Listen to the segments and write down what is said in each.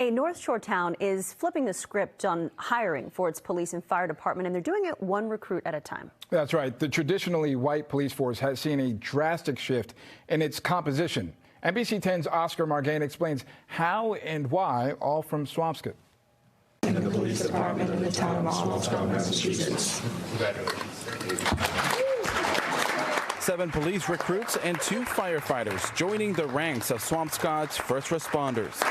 A North Shore town is flipping the script on hiring for its police and fire department, and they're doing it one recruit at a time. That's right. The traditionally white police force has seen a drastic shift in its composition. NBC 10's Oscar Margain explains how and why, all from Swampscott. In the police department in the town of Swampscott, Massachusetts. 7 police recruits and 2 firefighters joining the ranks of Swampscott's first responders.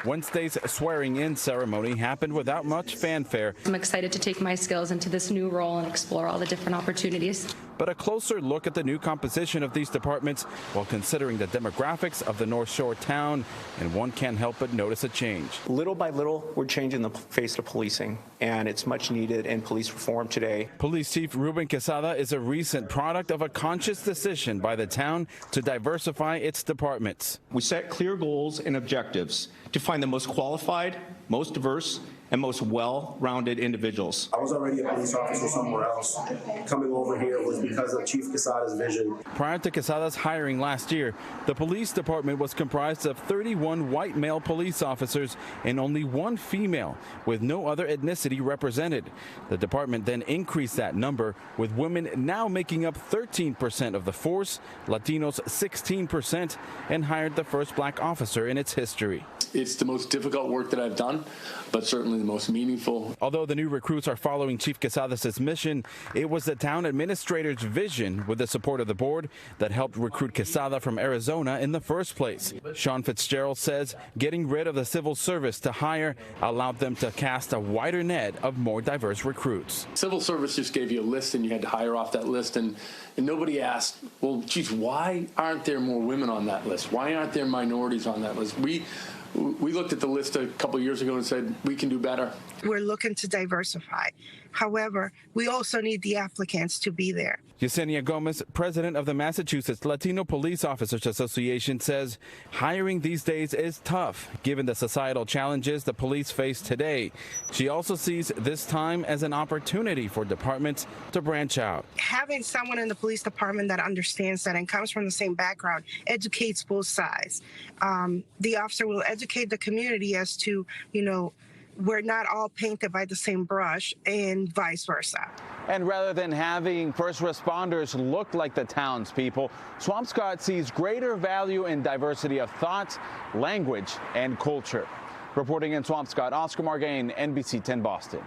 Wednesday's swearing-in ceremony happened without much fanfare. I'm excited to take my skills into this new role and explore all the different opportunities. But a closer look at the new composition of these departments while considering the demographics of the North Shore town, and one can't help but notice a change. Little by little, we're changing the face of policing, and it's much needed in police reform today. Police Chief Ruben Quesada is a recent product of a conscious decision by the town to diversify its departments. We set clear goals and objectives to find the most qualified, most diverse, and most well-rounded individuals. I was already a police officer somewhere else. Coming over here was because of Chief Quesada's vision. Prior to Quesada's hiring last year, the police department was comprised of 31 white male police officers and only 1 female, with no other ethnicity represented. The department then increased that number, with women now making up 13% of the force, Latinos 16%, and hired the first black officer in its history. It's the most difficult work that I've done, but certainly the most meaningful. Although the new recruits are following Chief Quesada's mission, it was the town administrator's vision, with the support of the board, that helped recruit Quesada from Arizona in the first place. Sean Fitzgerald says getting rid of the civil service to hire allowed them to cast a wider net of more diverse recruits. Civil service just gave you a list and you had to hire off that list, and nobody asked, well, geez, why aren't there more women on that list? Why aren't there minorities on that list? We looked at the list a couple years ago and said, we can do better. We're looking to diversify. However, we also need the applicants to be there. Yesenia Gomez, president of the Massachusetts Latino Police Officers Association, says hiring these days is tough, given the societal challenges the police face today. She also sees this time as an opportunity for departments to branch out. Having someone in the police department that understands that and comes from the same background educates both sides. The officer will educate the community as to, we're not all painted by the same brush, and vice versa. And rather than having first responders look like the townspeople, Swampscott sees greater value in diversity of thought, language, and culture. Reporting in Swampscott, Oscar Margain, NBC 10 Boston.